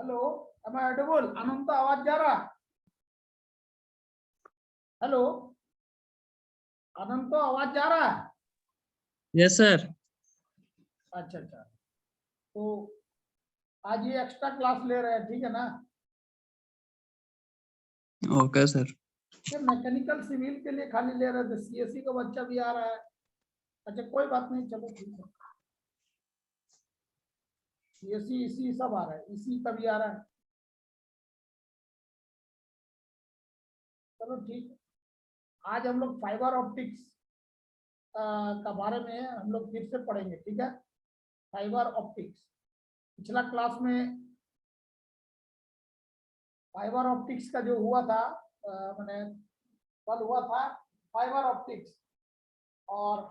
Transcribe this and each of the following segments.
Hello, am I audible? अनंत आवाज जा रहा है? हेलो अनंत आवाज जा रहा है? Yes sir. अच्छा अच्छा, तो आज ये एक्स्ट्रा क्लास ले रहे हैं, ठीक है ना? Okay sir. ये मैकेनिकल सिविल के लिए खाली ले रहे थे, सीएससी का बच्चा भी आ रहा है। अच्छा कोई बात नहीं, चलो ठीक है। सीएससी इसी सब आ रहा है, इसी का भी आ रहा है। चलो ठीक है। आज हम लोग फाइबर ऑप्टिक्स का बारे में हम लोग फिर से पढ़ेंगे, ठीक है? फाइबर ऑप्टिक्स, पिछला क्लास में फाइबर ऑप्टिक्स का जो हुआ था, मैंने कल हुआ था फाइबर ऑप्टिक्स और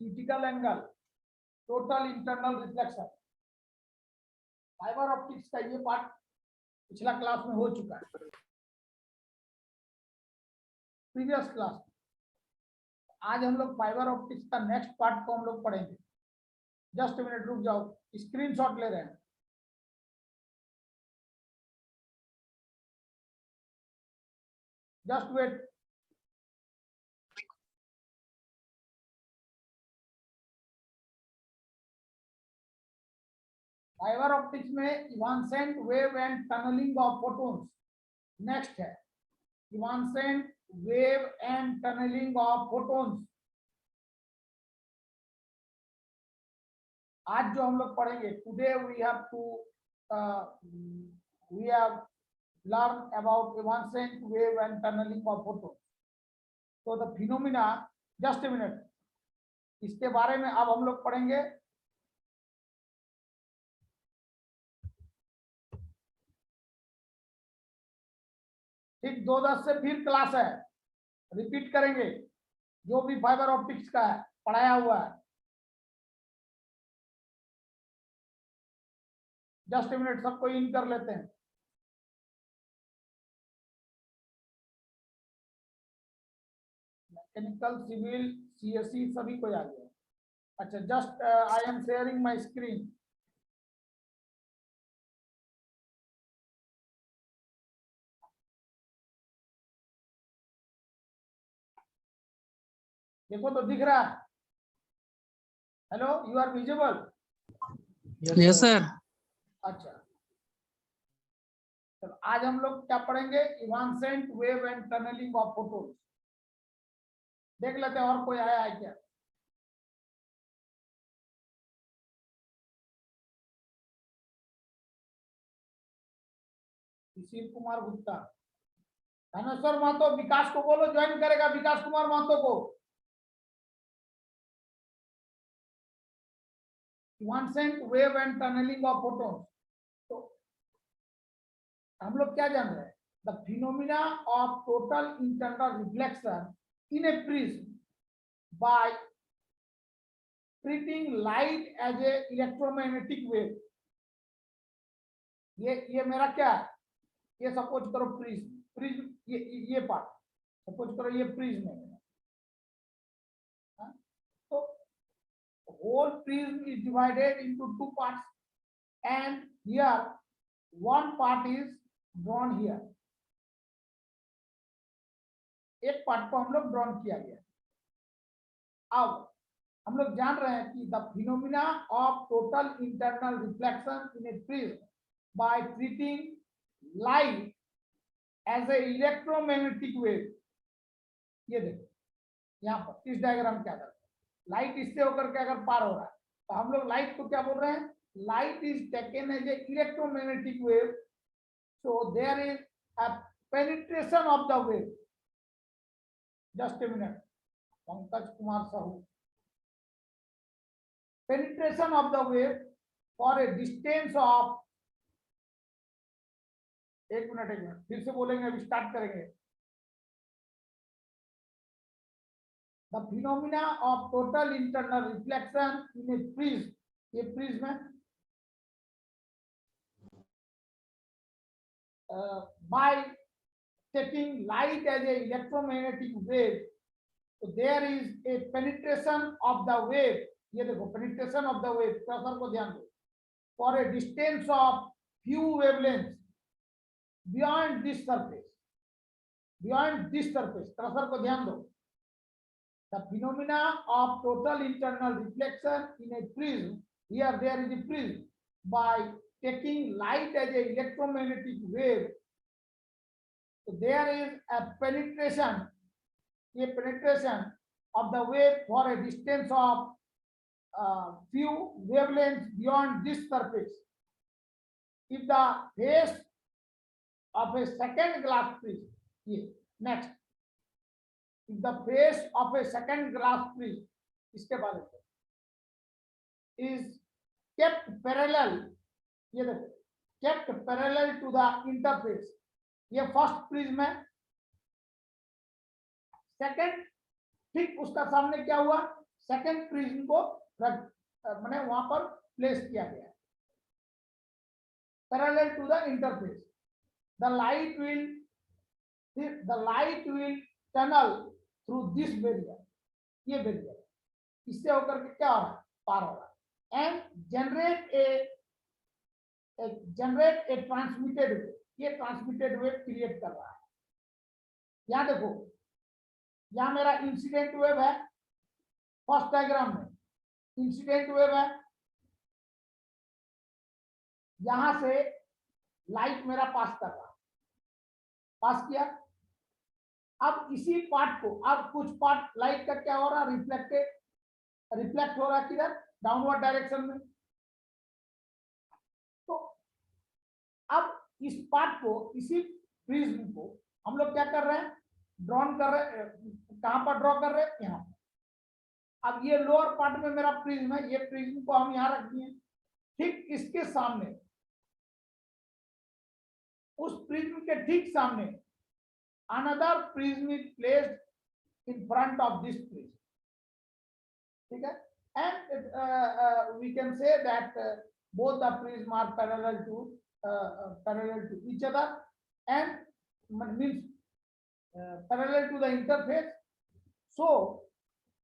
critical angle, total internal reflection. Fibre optics का ये पार्ट पिछला क्लास में हो चुका है, प्रीवियस क्लास। आज हम लोग फाइबर ऑप्टिक्स का नेक्स्ट पार्ट को हम लोग पढ़ेंगे। जस्ट मिनट रुक जाओ, स्क्रीनशॉट ले रहे हैं। Just wait. फाइबर ऑप्टिक्स में evanescent wave and tunnelling of photons next है। Evanescent wave and tunnelling of photons आज जो हम लोग पढ़ेंगे, today we have learn about evanescent wave and tunneling of photons. So the phenomena, just a minute, इसके बारे में अब हम लोग पढ़ेंगे। ठीक 2:10 से फिर क्लास है, रिपीट करेंगे जो भी फाइबर ऑप्टिक्स का है पढ़ाया हुआ है। जस्ट ए मिनट, सबको इन कर लेते हैं। मैकेनिकल सिविल सीएससी सभी को आ गया। अच्छा, just I am sharing my screen. देखो तो दिख रहा है? Hello, you are visible? Yes sir. अच्छा, तो आज हम लोग क्या पढ़ेंगे? Evanescent wave and tunnelling of photons. देख लेते हैं और कोई आया है क्या? सुशील कुमार गुप्ता, धनेश्वर महतो, विकास को बोलो ज्वाइन करेगा, विकास कुमार महतो को। Evanescent wave and tunnelling of photons, तो हम लोग क्या जान रहे हैं? The phenomena of total internal reflection in a prism by treating light as a electromagnetic wave. ये मेरा क्या है? ये सपोज करो प्रिज्म, प्रिज्म ये पार्ट सपोज करो ये प्रिज्म है। तो whole prism is divided into two parts and here one part is drawn here। एक पार्ट को हम लोग ड्रॉन किया गया। अब हम लोग जान रहे हैं कि the phenomena of total internal reflection in a prism by treating light as a electromagnetic wave. ये देखो यहाँ पर इस डायग्राम के आधार लाइट इससे होकर के अगर पार हो रहा है तो हम लोग लाइट को क्या बोल रहे हैं? Light is taken as a electromagnetic wave, so there is a penetration of the wave. Just a minute, Pankaj Kumar Sahu, penetration of the wave for a distance of, एक मिनट फिर से बोलेंगे, अभी स्टार्ट करेंगे। The phenomena of total internal reflection in a prism, ये prism है, by taking light as a electromagnetic wave, so there is a penetration of the wave। ये देखो penetration of the wave, प्रसर को ध्यान दो, for a distance of few wavelengths beyond this surface. Beyond this surface, cursor को ध्यान दो. The phenomena of total internal reflection in a prism. Here there is a prism. By taking light as a electromagnetic wave, so there is a penetration of the wave for a distance of few wavelengths beyond this surface. If the phase of a second glass prism, next, if the phase of a second glass prism, इसके बाद is kept parallel, ये देखो, kept parallel to the interface, ये first prism है. Second, ठीक उसका सामने क्या हुआ, सेकंड प्रिज्म को मैंने वहां पर प्लेस किया गया, parallel to the interface. The light will tunnel through this barrier, ये बैरियर, इससे होकर के क्या हो रहा है, पार हो रहा है, and generate a transmitted wave, ये ट्रांसमिटेड वेव क्रिएट कर रहा है. यहां देखो, यहां मेरा इंसिडेंट वेव है, फर्स्ट डायग्राम में इंसिडेंट वेव है, यहां से लाइट मेरा पास कर रहा है, पास किया. अब इसी पार्ट को, अब कुछ पार्ट लाइट का क्या हो रहा है, रिफ्लेक्ट हो रहा है, किधर, डाउनवर्ड डायरेक्शन में. तो अब इस पार्ट को, इसी प्रिज्म को हम लोग क्या कर रहे हैं, ड्रॉन कर रहे हैं. कहां पर ड्रॉ कर रहे हैं, यहाँ. अब ये लोअर पार्ट में मेरा प्रिज्म है, ये प्रिज्म को हम यहाँ रख दिए. ठीक इसके सामने, उस प्रिज्म के ठीक सामने another prism is placed in front of this prism. ठीक है, and we can say that both the prism are parallel to each other and means parallel to the interface. So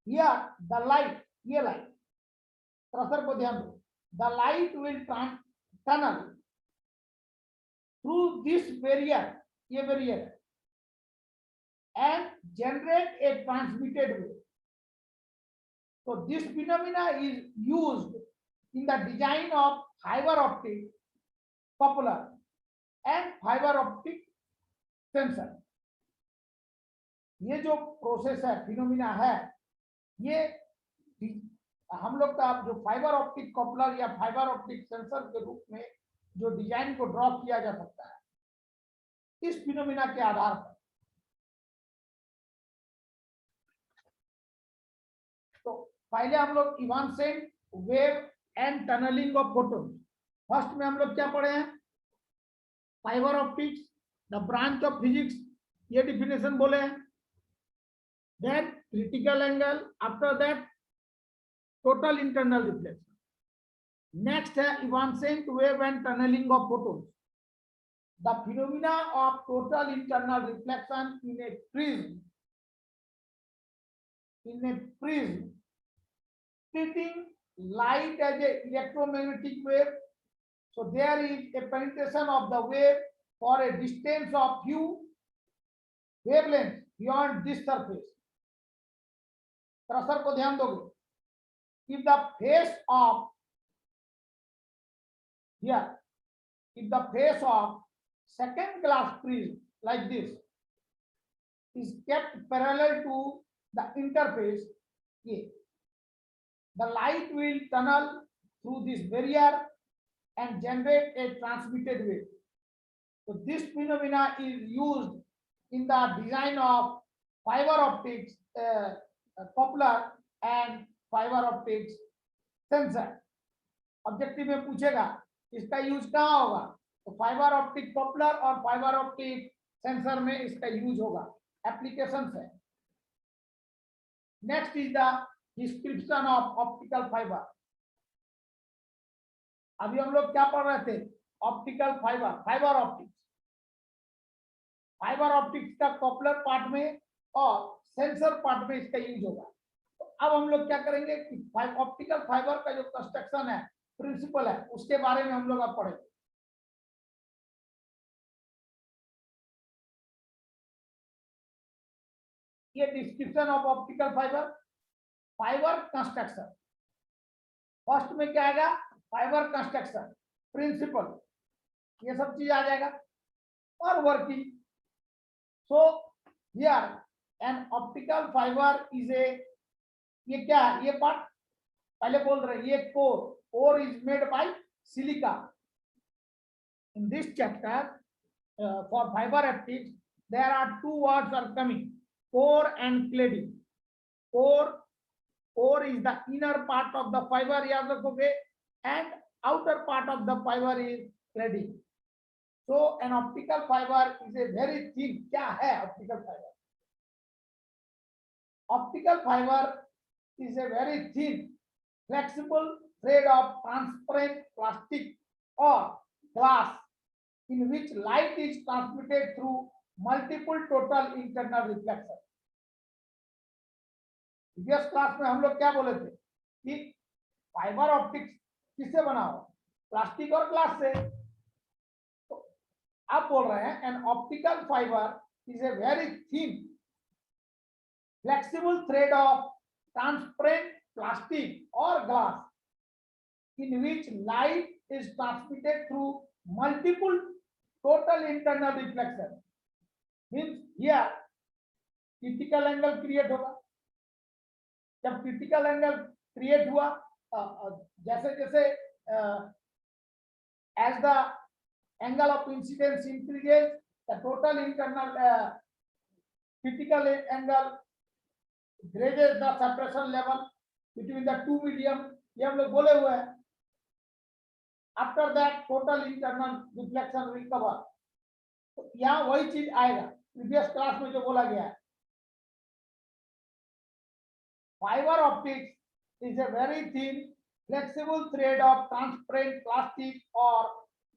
here the light, ये light, cursor को ध्यान दो, the light will tunnel through this barrier, ये barrier, and generate a transmitted wave. So this phenomena is used in the design of fiber optic coupler and fiber optic sensor. ये जो process है, phenomena है, ये हम लोग का जो फाइबर ऑप्टिक कपलर या फाइबर ऑप्टिक सेंसर के रूप में जो डिजाइन को ड्रॉ किया जा सकता है, इस फिनोमिना के आधार पर. तो पहले हम लोग evanescent wave and tunnelling of photon, first में हम लोग क्या पढ़े हैं, fibre optics the branch of physics, ये डिफिनेशन बोले हैं. Then critical angle, after that total internal reflection. Next है evanescent wave and tunnelling of photon, the phenomena of total internal reflection in a prism treating light as a electromagnetic wave. So there is a penetration of the wave for a distance of few wavelengths beyond this surface. cursor को ध्यान दोगे, if the face of here, if the face of second glass prism like this is kept parallel to the interface, the light will tunnel through this barrier and generate a transmitted wave. So this phenomena is used in the design of fiber optics coupler and fiber optics sensor. Objective में पूछेगा इसका use कहाँ होगा, तो fibre optic coupler और fibre optic sensor में इसका use होगा, एप्लीकेशंस है. Next is the description of optical fibre. अभी हम लोग क्या पढ़ रहे थे, ऑप्टिकल फाइबर, फाइबर ऑप्टिक्स का कपलर पार्ट में और सेंसर पार्ट में इसका यूज होगा. तो अब हम लोग क्या करेंगे कि ऑप्टिकल फाइबर का जो कंस्ट्रक्शन है, प्रिंसिपल है, उसके बारे में हम लोग अब पढ़ेंगे. ये description of optical fibre, fibre construction, first में क्या आएगा, फाइबर कंस्ट्रक्शन, प्रिंसिपल, ये सब चीज आ जाएगा, और working. So here N optical fibre is ए, ये क्या है, ये पार्ट पहले बोल रहे हैं, ये core is made by silica. In this chapter for fiber optics there are two words are coming, core and cladding. core is the inner part of the fiber, याद रखोगे, and outer part of the fiber is cladding. So an optical fiber is a very thin, क्या है optical fiber? Optical fiber is a very thin flexible thread of transparent plastic or glass in which light is transmitted through multiple total internal reflection. Previous class में हम लोग क्या बोले थे कि fibre optics किससे बना हो, प्लास्टिक और ग्लास से। तो आप बोल रहे हैं an optical fibre is a very thin flexible thread of transparent plastic और glass in which light is transmitted through multiple total internal reflection, means here critical angle create होगा। जब critical angle create हुआ, जैसे जैसे as the angle of incidence increases, the total internal critical angle raises the separation level between the two medium, ये हम लोग बोले हुए हैं। After that total internal reflection will cover, तो यहाँ वही चीज आएगा प्रीवियस क्लास में जो बोला गया है। Fibre optics is a very thin flexible thread of transparent plastic और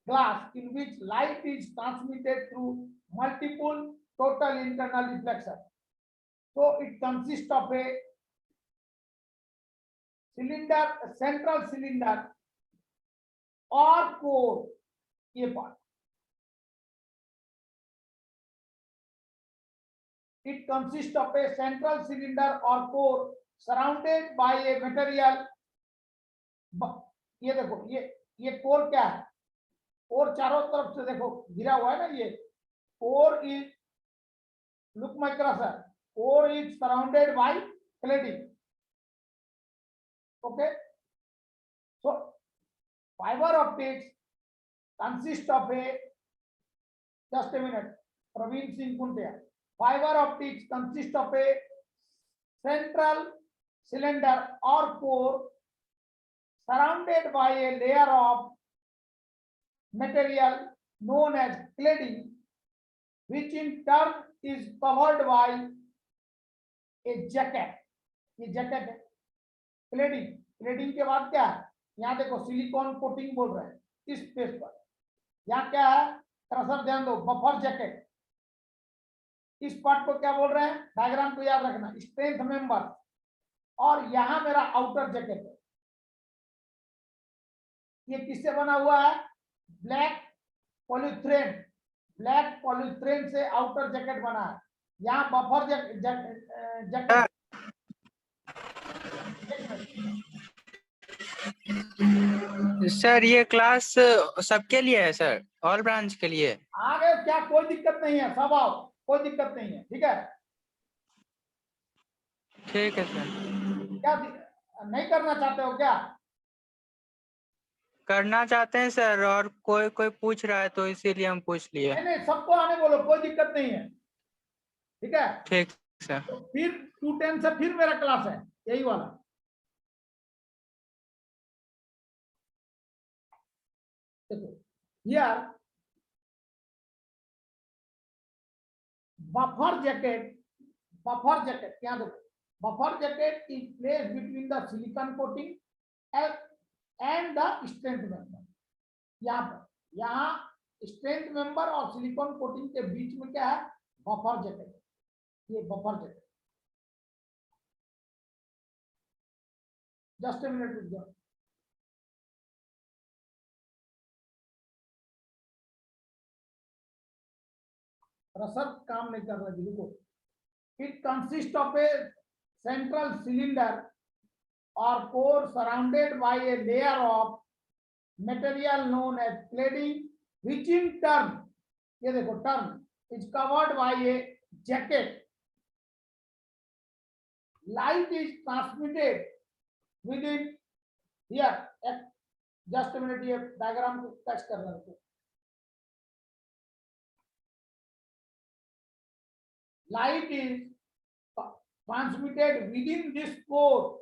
glass in which light is transmitted through multiple total internal reflection. So it consists of a cylinder, central cylinder or core, ये part. It consists of a central cylinder or core surrounded by a material. ये देखो, ये core क्या है, core चारों तरफ से देखो घिरा हुआ है ना, ये core is, look my crusher, core is surrounded by cladding. Okay, so fiber optics consist of a, just a minute, Praveen Singh Kuntia, fiber optics consist of a central cylinder or core surrounded by a layer of material known as cladding, which in turn is covered by a jacket, ये jacket है। Cladding, cladding के बाद क्या है, यहाँ देखो silicon coating बोल रहे हैं इस पेज पर। यहाँ क्या है, क्रसर ध्यान दो, बफर जैकेट। इस पार्ट को क्या बोल रहे हैं, डायग्राम को याद रखना, स्ट्रेंथ मेंबर, और यहाँ मेरा आउटर जैकेट है। ये किससे बना हुआ है, ब्लैक पॉलीथ्रेन, ब्लैक पॉलीथ्रेन से आउटर जैकेट बना है। यहाँ बफर जैकेट, सर ये क्लास सबके लिए है सर, ऑल ब्रांच के लिए। आगे क्या, कोई दिक्कत नहीं है, सब आओ, कोई दिक्कत नहीं है, ठीक है। ठीक है सर। क्या नहीं करना चाहते हो क्या? करना चाहते हैं सर, और कोई कोई पूछ रहा है तो इसीलिए हम पूछ लिए। नहीं, सबको आने बोलो, कोई दिक्कत नहीं है, ठीक है। ठीक सर। तो फिर 210 से फिर मेरा क्लास है, यही वाला। देखो here buffer jacket, buffer jacket क्या देखो, buffer jacket is placed between the silicon coating and the strength member. यहाँ पर, यहाँ स्ट्रेंथ मेंबर और सिलिकॉन कोटिंग के बीच में क्या है, बफर जैकेट, ये buffer jacket. Just a minute रुक जाओ, रसद काम नहीं कर रहा जी, रुको। It consists of a central cylinder or core surrounded by a layer of material known as cladding, which in turn, ये देखो term, is covered by a jacket. Light is transmitted within here. Just a minute, ये diagram को touch कर रहा हूँ. Light is transmitted within this core.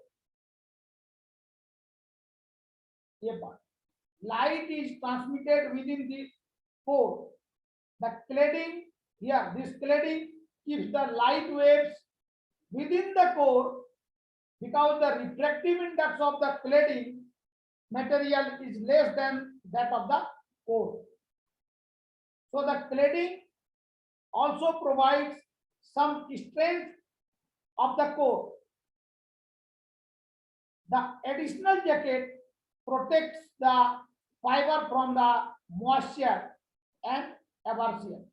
ये बात. Light is transmitted within the core. The cladding here, this cladding keeps the light waves within the core because the refractive index of the cladding material is less than that of the core. So the cladding also provides some strength of the core. The additional jacket protects the fiber from the moisture and abrasion.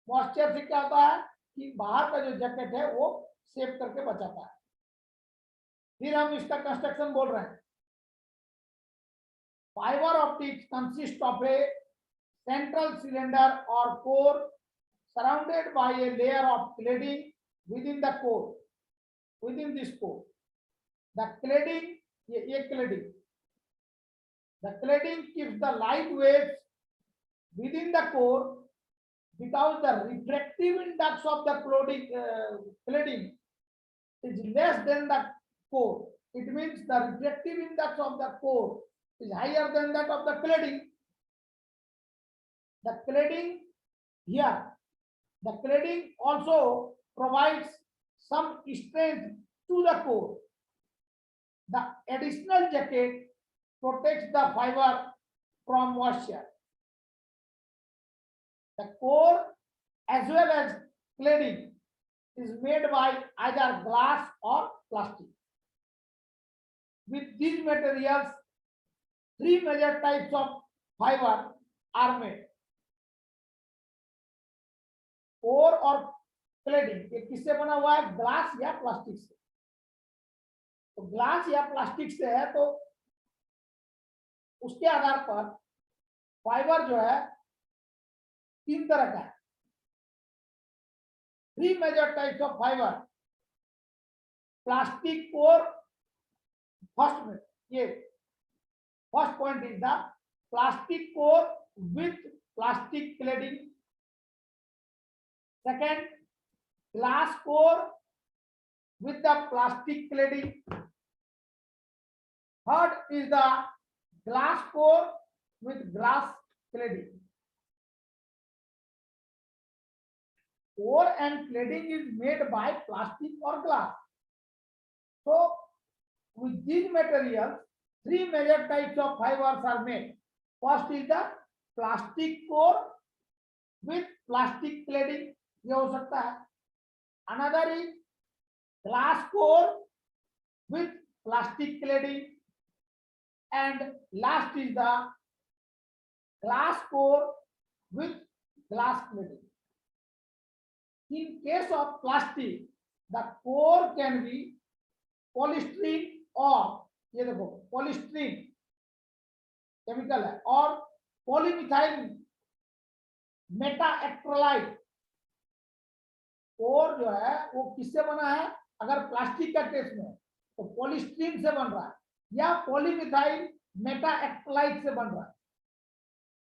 Moisture से क्या होता है कि बाहर का जो jacket है वो सेव करके बचाता है. फिर हम इसका कंस्ट्रक्शन बोल रहे हैं. Fiber optics consist of a central cylinder or core surrounded by a layer of cladding within the core. Within this core, the cladding, ये cladding. The cladding keeps the light waves within the core because the refractive index of the cladding is less than the core. It means the refractive index of the core is higher than that of the cladding. The cladding here, the cladding also provides some strength to the core. The additional jacket protects the fiber from moisture. The core as well as cladding is made by either glass or plastic. With these materials, three major types of fiber are made. Core और cladding ये किससे बना हुआ है? Glass या plastic से. तो glass या प्लास्टिक से है तो उसके आधार पर फाइबर जो है तीन तरह का है. Three major types of fiber. Plastic core. First point is the plastic core with plastic cladding. Second, glass core with the plastic cladding. Third is the glass core with glass cladding. Core and cladding is made by plastic or glass. So with these materials, three major types of fibers are made. First is the plastic core with plastic cladding. ये हो सकता है. Another is glass core with plastic cladding, and last is the glass core with glass cladding. In case of plastic, the core can be polystyrene or ये देखो polystyrene chemical है, और polymethyl मेटाएक्ट्रोलाइट. Core जो है वो किससे बना है? अगर प्लास्टिक का केस में तो पॉलीस्टीरीन से बन रहा है या पॉलीमिथाइल मेटाएक्ट्रोलाइट से बन रहा है.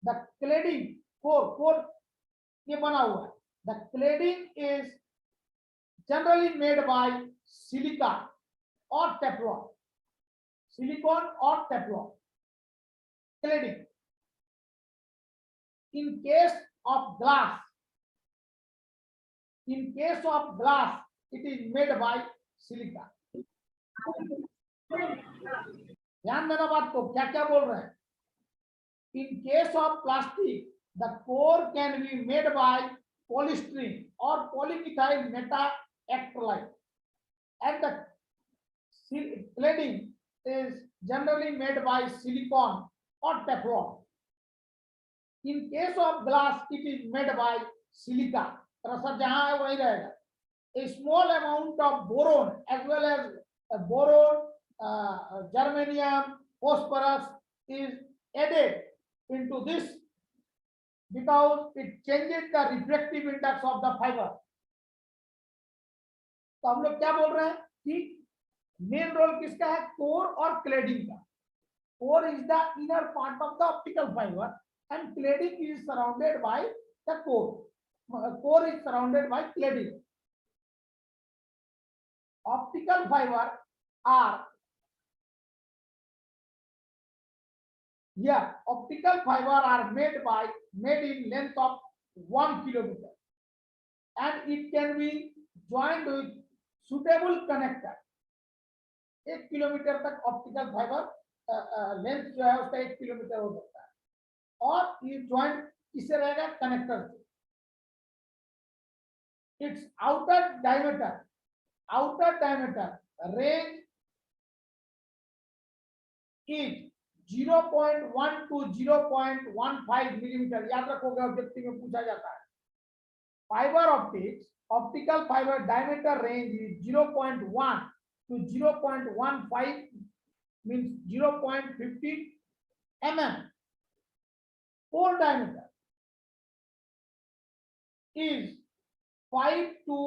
द क्लेडिंग कोर ये बना हुआ है. The cladding is generally made by silica और टेफ्लॉन. सिलिकॉन और Teflon cladding. In case of glass, it is made by silica. ध्यान देना बात को, क्या क्या बोल रहे हैं. In case of plastic, the core can be made by polystyrene or polymethyl metaacrylate, and the cladding is generally made by silicon or Teflon. In case of glass, it is made by silica. सब जहां है वही रहेगा. a small amount of boron as well as boron, germanium, phosphorus is added into this because it changes the refractive index of the fiber. तो हम लोग क्या बोल रहे हैं कि मेन रोल किसका है, कोर और क्लेडिंग का. Core is the inner part of the optical fibre and cladding is surrounded by the core. Core is surrounded by cladding. Optical fiber are made in length of 1 kilometer and it can be joined with suitable connector. 1 kilometre तक optical fibre length जो है उसका 1 kilometre हो सकता है और ये joint किससे रहेगा, कनेक्टर से. It's outer diameter range is 0.1 to 0.15 millimeter. याद रखोगे ऑब्जेक्टिव में पूछा जाता है. Fibre optical fiber diameter range is 0.1 to 0.15 means 0.15 mm. Pore diameter is 5 to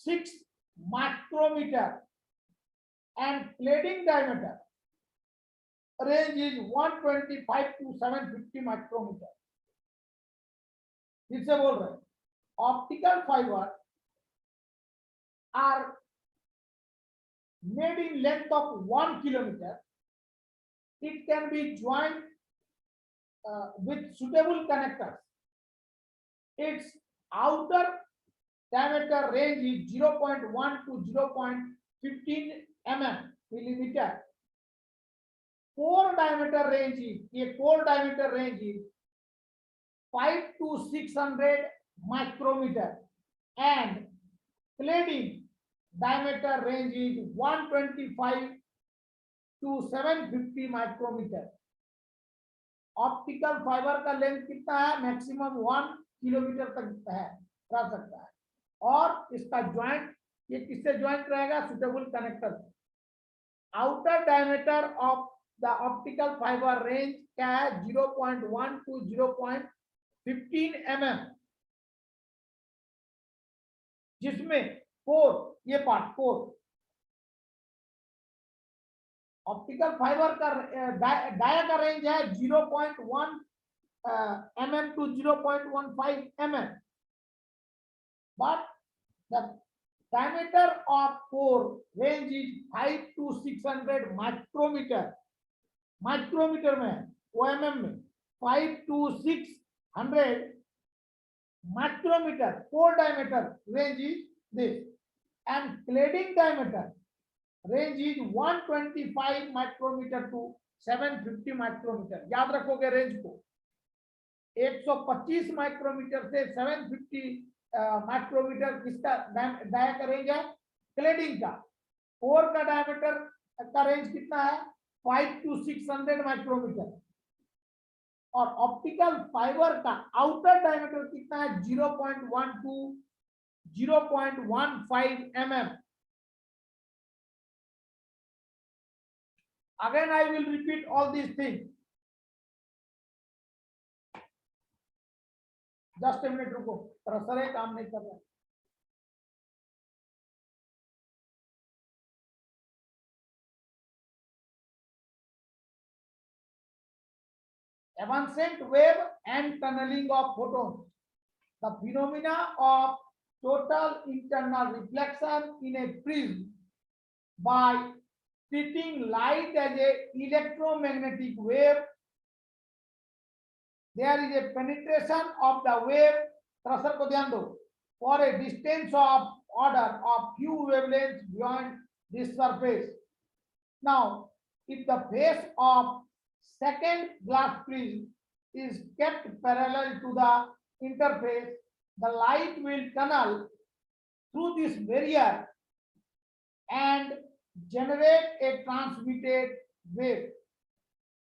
6 micrometer and cladding diameter range is 125 to 750 micrometer. इससे बोल रहे हैं optical fibre are made in length of 1 kilometer. It can be joined with suitable connectors. Its outer diameter range is 0.1 to 0.15 millimeter. Core diameter range is 5 to 600 micrometer and cladding diameter range is 125 to 750 micrometer. Optical fibre का length कितना है, maximum 1 kilometre तक है, रह सकता है. और इसका ज्वाइंट ये किससे ज्वाइंट रहेगा, suitable connector. Outer diameter of the optical fibre range क्या है, 0.1 टू 0.15 mm, जिसमें कोर, ये पार्ट कोर, ऑप्टिकल फाइबर का डाया का रेंज है 0.1 mm to 0.15 mm, but the diameter of core range is 5 to 600 micrometer. Micrometer में, OMM में 5 to 600 micrometer. Core diameter range is this, and cladding diameter range is 125 micrometer to 750 micrometer. याद रखोगे range को, 125 micrometer से 750 micrometer किसका dia का range है, cladding का. कोर का डायमीटर का रेंज कितना है, 5 to 600 माइक्रोमीटर. और ऑप्टिकल फाइबर का आउटर डायमीटर कितना है, 0.1 to 0.15 mm. Again I will repeat all these things. Just a minute रुको, सर ये काम नहीं कर रहा. Evanescent wave and tunneling of photons. The phenomena of total internal reflection in a prism by treating light as a electromagnetic wave. There is a penetration of the wave, थ्रसर को ध्यान दो, for a distance of order of few wavelengths beyond this surface. Now, if the face of second glass prism is kept parallel to the interface, the light will tunnel through this barrier and generate a transmitted wave.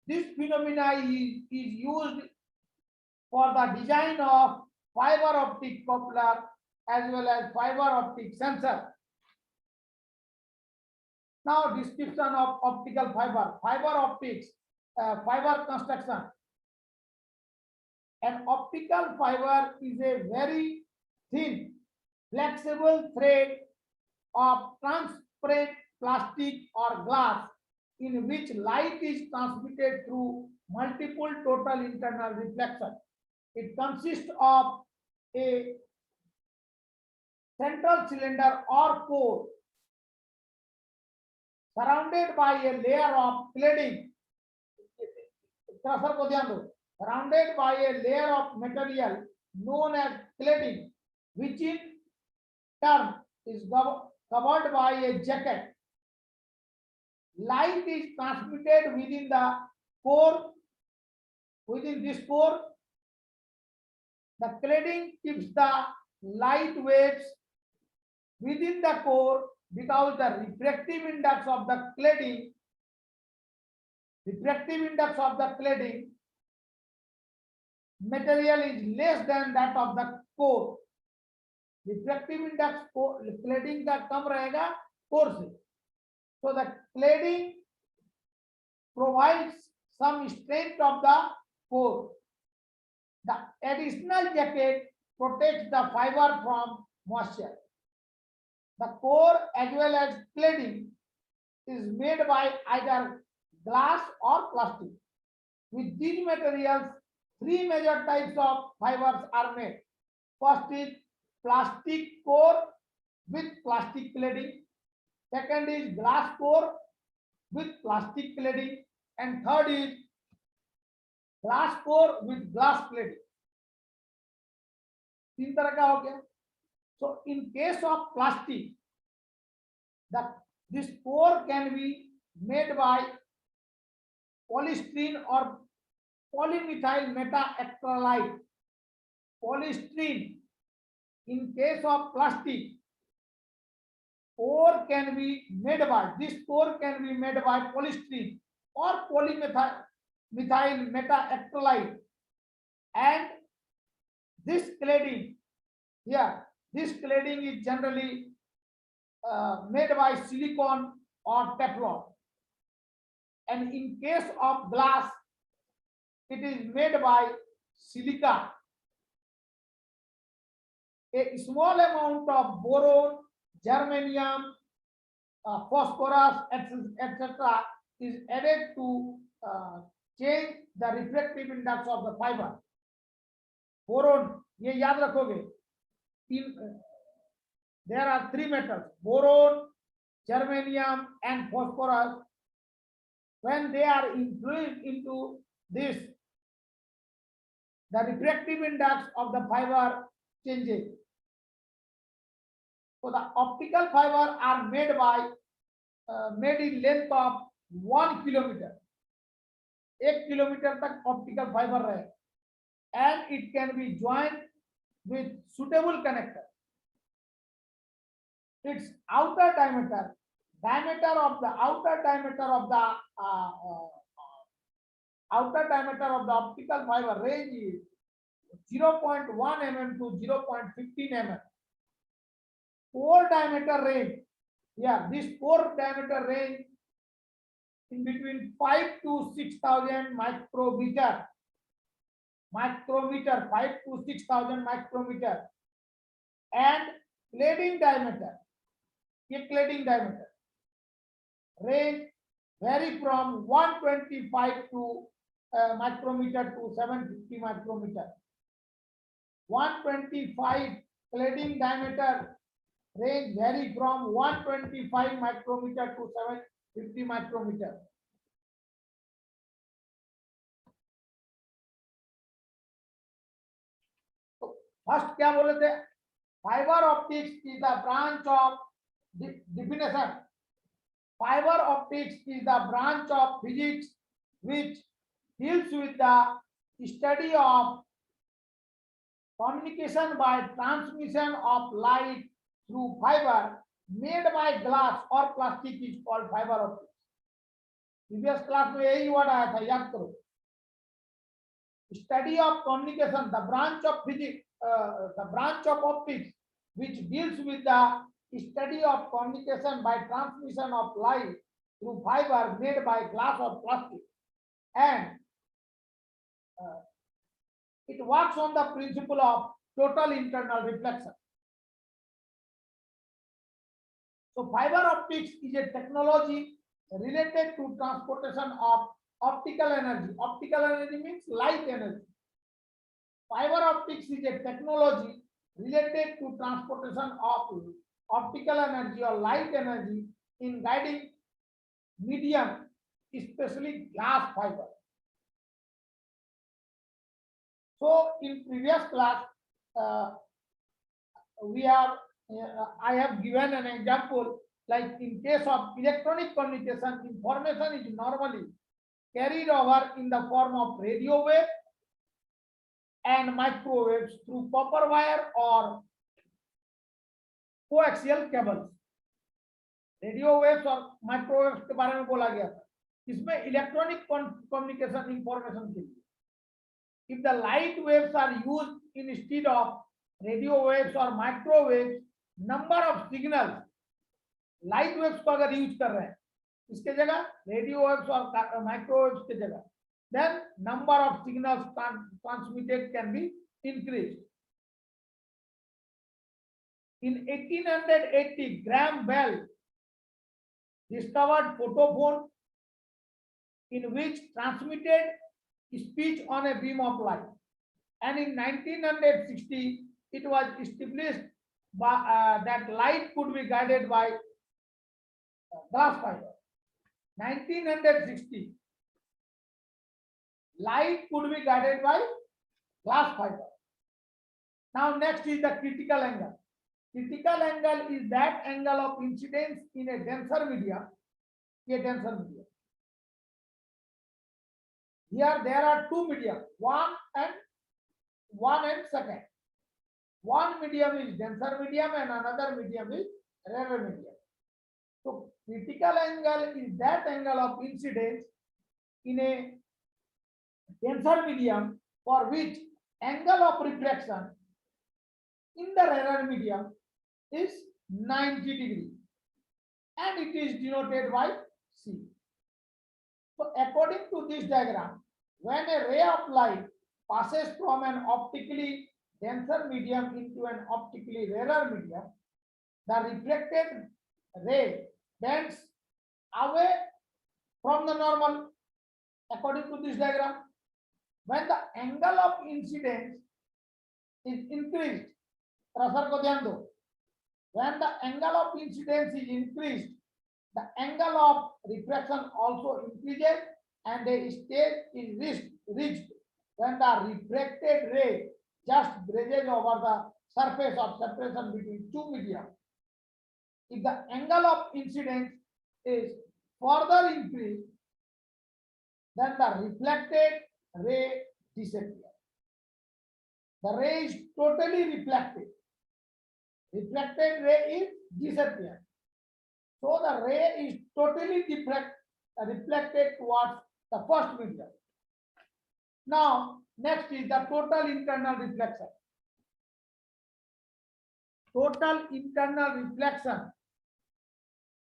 This phenomena is used for the design of fiber optic coupler as well as fiber optic sensor. Now description of optical fiber, fiber optics, fiber construction. An optical fiber is a very thin, flexible thread of transparent plastic or glass in which light is transmitted through multiple total internal reflection. It consists of a central cylinder or core surrounded by a layer of cladding. Surrounded by a layer of material known as cladding, which in turn is covered by a jacket. Light is transmitted within the core. Within this core, the cladding keeps the light waves within the core because the refractive index of the cladding material is less than that of the core. Refractive index cladding का कम रहेगा core से. So the cladding provides some strength of the core. The additional jacket protects the fiber from moisture. The core as well as cladding is made by either glass or plastic. With these materials, three major types of fibers are made. First is plastic core with plastic cladding. Second is glass core with plastic cladding. And third is glass core with glass cladding. तीन तरह का हो गया. So in case of plastic, this core can be made by polystyrene or polymethyl metaacrylate. Polystyrene. In case of plastic, core can be made by polystyrene or polymethyl metaacrylate, and this cladding is generally made by silicone or Teflon. And in case of glass, it is made by silica. A small amount of boron, germanium, phosphorus, etc. is added to change the refractive index of the fiber. Boron, ये याद रखोगे. There are three metals: boron, germanium, and phosphorus. When they are influenced into this, the refractive index of the fiber changes. So the optical fiber are made in length of 1 kilometer. 1 kilometer तक optical fiber रहे, and it can be joined with suitable connector. Its outer diameter of the optical fiber range is 0.1 mm to 0.15 mm. Pore diameter range, this pore diameter range in between 5 to 6,000 micrometer. 5 to 6,000 micrometer. And cladding diameter range vary from 125 to micrometer to 750 micrometer. 125 cladding diameter range vary from 125 micrometer to 750 micrometer. So first क्या बोले थे? Fiber optics is the branch of definition. Fiber optics is the branch of physics which deals with the study of communication by transmission of light through fiber made by glass or plastic is called fiber optics. Previous class में यही word आया था, याद करो. Study of communication, the branch of physics, the branch of optics which deals with the study of communication by transmission of light through fiber made by glass or plastic, and it works on the principle of total internal reflection. So fiber optics is a technology related to transportation of optical energy. Optical energy means light energy. Fiber optics is a technology related to transportation of optical energy or light energy in guiding medium, especially glass fiber. So in previous class, I have given an example, like in case of electronic communication, information is normally carried over in the form of radio wave and microwaves through copper wire or coaxial cables. Radio waves और microwaves के बारे में बोला गया था, इसमें electronic communication information के लिए if the light waves are used instead of radio waves or microwaves, number of signals, light waves को अगर यूज कर रहे हैं इसके जगह रेडियो वेव्स और माइक्रोवेव्स के जगह, then number of signals transmitted can be increased. In 1880, Graham Bell discovered photophone, in which transmitted speech on a beam of light, and in 1960 it was established by, that light could be guided by glass fiber. 1960 light could be guided by glass fiber. Now next is the critical angle. Critical angle is that angle of incidence in a denser medium. Here there are two medium, one and second. One medium is denser medium and another medium is rarer medium. So critical angle is that angle of incidence in a denser medium for which angle of reflection in the rarer medium is 90 degrees, and it is denoted by C. So according to this diagram, when a ray of light passes from an optically denser medium into an optically rarer medium, the reflected ray bends away from the normal according to this diagram. When the angle of incidence is increased, प्रसर को ध्यान दो, when the angle of incidence is increased, the angle of refraction also increases, and a stage is reached when the refracted ray just grazes over the surface of separation between two media. If the angle of incidence is further increased, then the reflected ray disappears. The ray is totally reflected. Reflected ray is disappeared. So the ray is totally reflected towards the first medium. Now, next is the total internal reflection. Total internal reflection,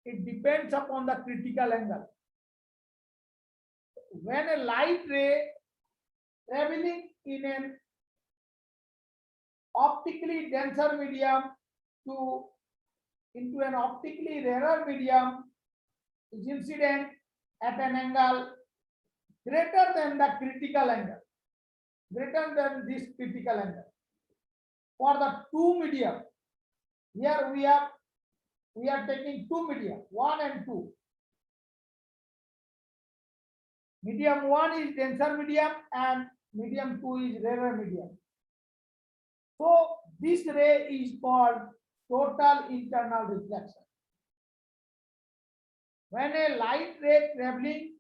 it depends upon the critical angle. When a light ray traveling in an optically denser medium into an optically rarer medium is incident at an angle greater than the critical angle, greater than this critical angle. For the two medium, here we are taking two medium, 1 and 2. Medium 1 is denser medium and medium 2 is rarer medium. So this ray is called total internal reflection. When a light ray traveling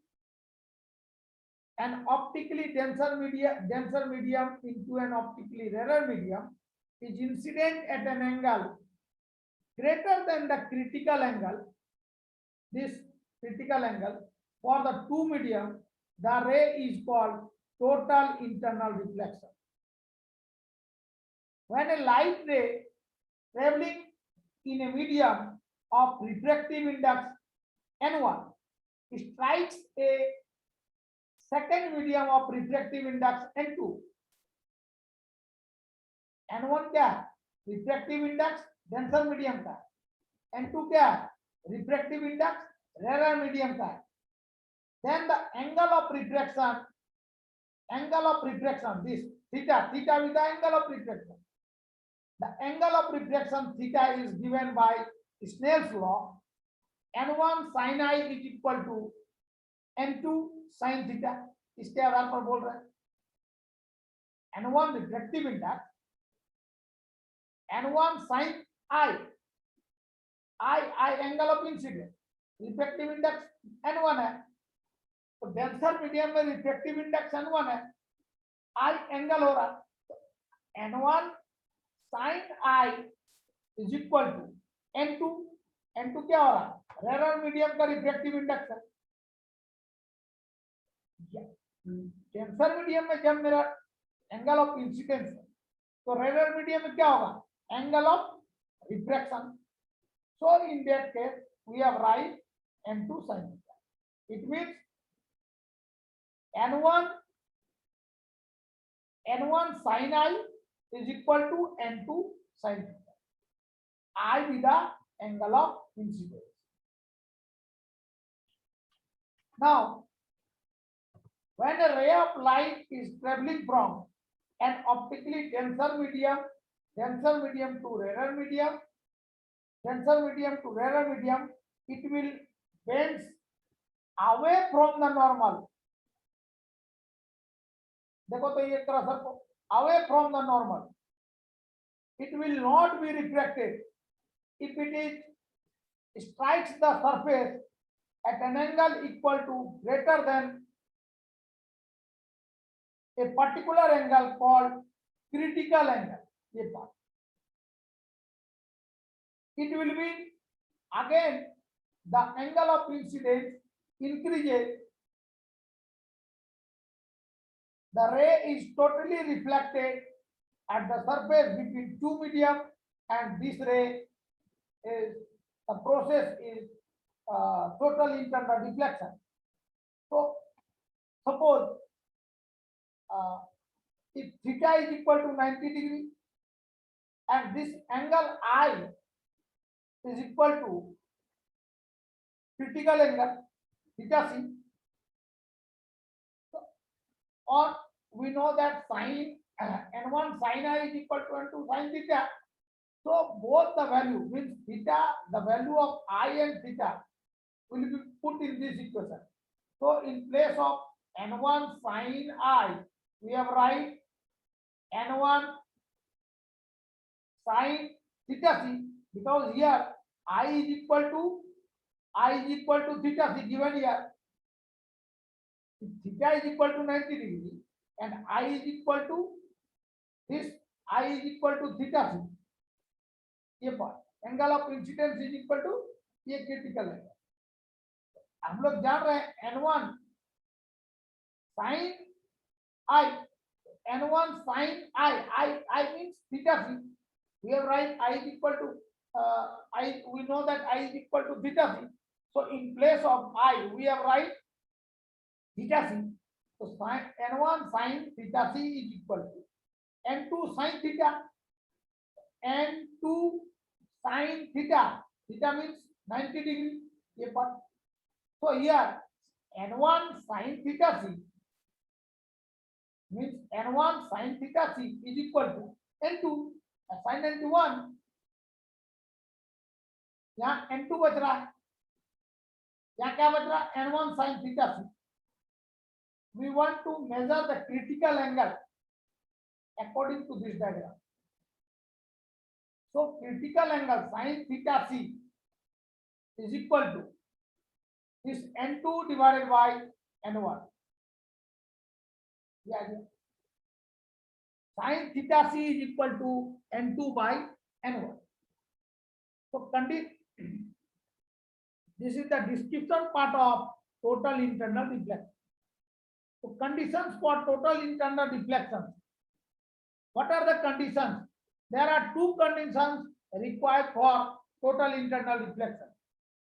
an optically denser medium into an optically rarer medium is incident at an angle greater than the critical angle, this critical angle, for the two medium, the ray is called total internal reflection. When a light ray traveling in a medium of refractive index N1 strikes a second medium of refractive index N2. N1 क्या है? Refractive index denser medium का है। N2 क्या है? Refractive index rare medium का है। Then the angle of refraction, this theta with the angle of refraction. The angle of refraction theta is given by Snell's law. N1 sin I is equal to N2 sin theta. इसके आधार पर बोल रहे हैं N1 refractive index, N1 sin I angle of incidence, refractive index N1 है, तो denser medium में refractive index N1 है, I angle हो रहा है, तो N1 sin I is equal to N2 क्या हो रहा है? रेयर मीडियम का रिफ्रैक्टिव इंडेक्स है। डेंसर मीडियम में जब मेरा एंगल ऑफ इंसिडेंस है, तो रेयर मीडियम में क्या होगा? Angle of refraction. So in that case, we have write N2 sin theta. It means N1 sin I is equal to N2 sin theta. I be the angle of incidence. Now, when a ray of light is traveling from an optically denser medium to rarer medium, it will bend away from the normal. देखो तो ये तरह sir को away from the normal. It will not be refracted if it strikes the surface at an angle equal to greater than a particular angle called critical angle. ये बात it will be again the angle of incidence increases, the ray is totally reflected at the surface between two medium, and this ray is the process is total internal reflection. So suppose if theta is equal to 90 degree and this angle I is equal to critical angle theta c, or we know that sin N1 sin I is equal to N2 sin theta. So both the value means theta, the value of I and theta will be put in this equation. So in place of N1 sin I, we have write N1 sin theta c, because here I is equal to theta c given here. If theta is equal to 90 degree and I is equal to this, I is equal to theta c, ये part angle of incidence is equal to ये critical angle. हम लोग जान रहे हैं N1 sin I, N1 sin I means theta c. We have write I is equal to we know that I is equal to theta c. So in place of I, we have write theta c. So N1 sin theta c is equal to N2 sin theta. N2 sin theta. Theta means 90 degree. So here N1 sin theta c means N1 sin theta c is equal to N2 sin N2 यहाँ N2 बच रहा है, यहाँ क्या बच रहा है? N1 sin theta c. We want to measure the critical angle according to this diagram. So critical angle sin theta c is equal to this N2 divided by N1. Yeah, sin theta c is equal to N2 by N1. So this is the description part of total internal reflection. So conditions for total internal reflection. What are the conditions? There are two conditions required for total internal reflection.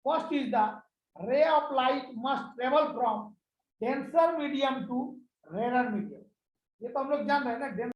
First is the ray of light must travel from denser medium to rarer medium. ये तो हम लोग जान रहे हैं ना,